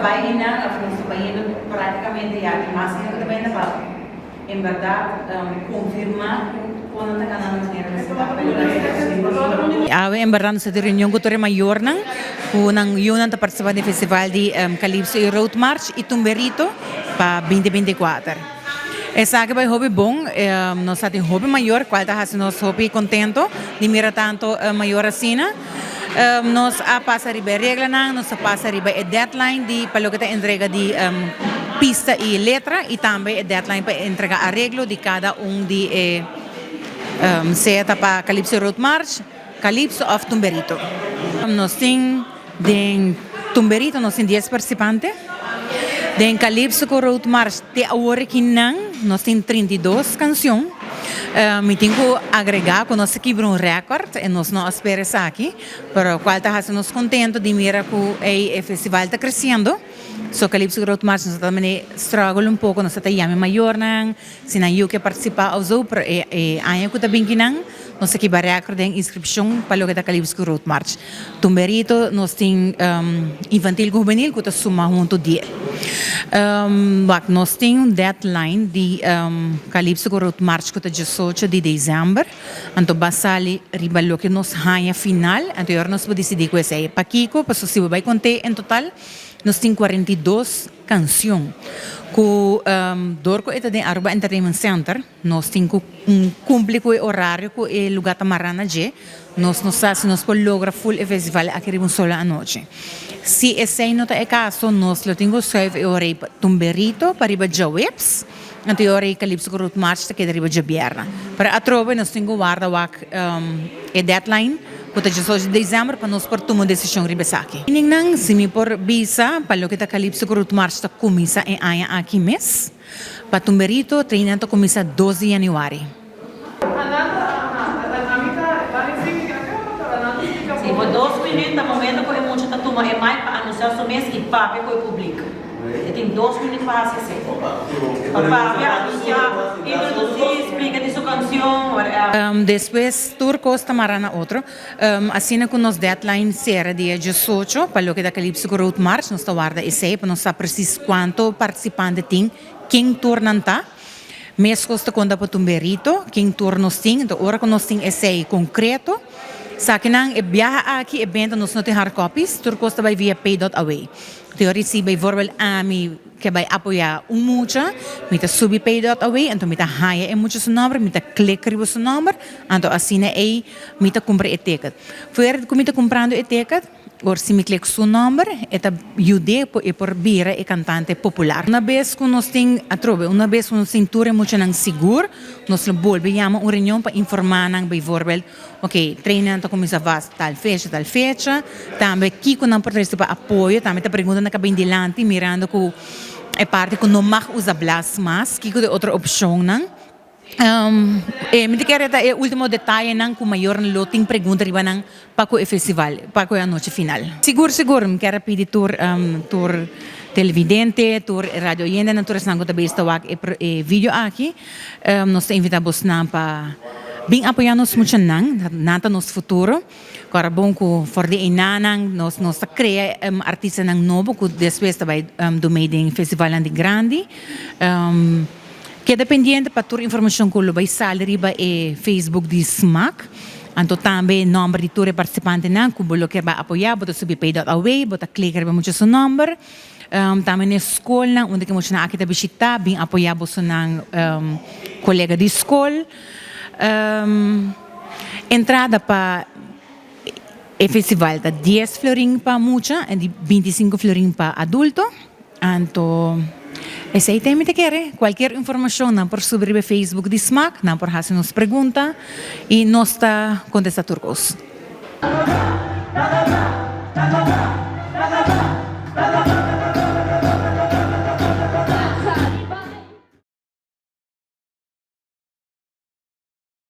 página, está yendo prácticamente ya, y más que también en verdad confirmar cuando está ganando dinero en verdad nós temos reunião com o maior nang kunang yun ang participar do festival de Calypso e Road March e Tumberito para 2024. Essa que vai hobby bom, nós temos hobby maior, qual está fazendo nosso hobby contento, de mira tanto maior assim. Nós a passa riba regra nang, nós a passa riba a deadline de para que entrega de pista e letra e também a deadline para entregar arreglo de cada de seta para Calypso Road March, Calypso of Tumberito. Nós temos de Tumberito nós temos 10 participantes. De Calypso Road March te agora que nós temos 32 canções. Me tenho que agregar que nós aqui um recorde e nós não esperamos aqui, mas qual está fazendo nos contento de mirar que o festival está crescendo. So Calypso Road March nós também struggle pouco, nós está yami maior nang, se não eu que participar ao zoo, pero año que também que nós aqui vai recorde em inscrição para o que da Calypso Road March. Tumberito nós tem infantil juvenil que está suma junto dia. Nós temos deadline de Calypso Road March que está 18 de dezembro, então basali ribalo que nós ganha final, então nós podemos decidir com esse para Kiko, para se vai conter em total. Nós temos 42 canções. Com Dorco é de Aruba Entertainment Center, nós temos que cumprir com o horário com o lugar tamarana de nós podemos lograr full festival aqui um solo à noite. Se esse não é caso, nós temos que sair o horário Tumberito para ir para Webs, então o horário Calypso Road March que é para ir Bierna. Para a trova nós temos que guardar a deadline Kota 18 de dezembro para nós por tomar decisão ribesaki. Ninang simi por visa para o que está Calypso Road March está começa em aia aqui mês. Para Tumberito treinamento começa 12 de janeiro. Sim, por 2 minutos no momento que a gente está tomando é mais para anunciar o mês e para o público. Eu tenho 2 minutos para fazer isso. Para anunciar, introduzir, explicar de sua canção. Depois, turcos tamarana outro. Assim que nós deadline será dia 18 para o que da Calypso Road March, nós guarda esse para nós saber preciso quanto participante tem, quem turno está. Mês custa conta para Tumberito, quem turno nós tem, então hora que nós tem esse concreto. Sa akin viaja aqui evento nós não tem hard copies, turcos vai via pay.away. Teoria se bijvoorbeeld ami que vai apoiar mucha, mita subir pay.away, então mita haya mucho su number, mita click ribo su number, então assim é mita comprar etiqueta. Fora que mita comprando etiqueta, or se me click su number, eta ajude por bira e cantante popular. Uma vez que nós tem a trove, uma vez que nós cintura muito nang seguro, nós volvemos uma reunião para informar nang bijvoorbeeld, ok, treinamento começa a tal fecha, também que com não pode para apoio, também tá perguntando na cabine delante, mirando que é parte que não mag usar blas mas, que é outra opção nang. Me quero dar o último detalhe nang com maior loting pergunta riba nang para o festival, para a noite final. Seguro, me quero pedir tour televidente, tour radio yenda na tour sango tabi istawak e vídeo aqui. Nós invitamos nang para bem apoiar-nos muito nanta nosso futuro. Agora bom que for de inanang nós cria artista nang novo que depois vai do meio festival de grande. Que é dependente para toda a informação que vai sair riba e Facebook de SMAC. Então também número de todos os participantes não, que você quer apoiar, bota subir pay.away, bota clicar riba muito seu número. Também na escola, onde que você aqui está visitar, bem apoiar você na colega de escola. Entrada para o festival da 10 florin para mucha e 25 florin para adulto. Então esse aí tem que querer. Qualquer informação não por subir no Facebook de SMAC, não por fazer nos pergunta e nós está contestando turcos.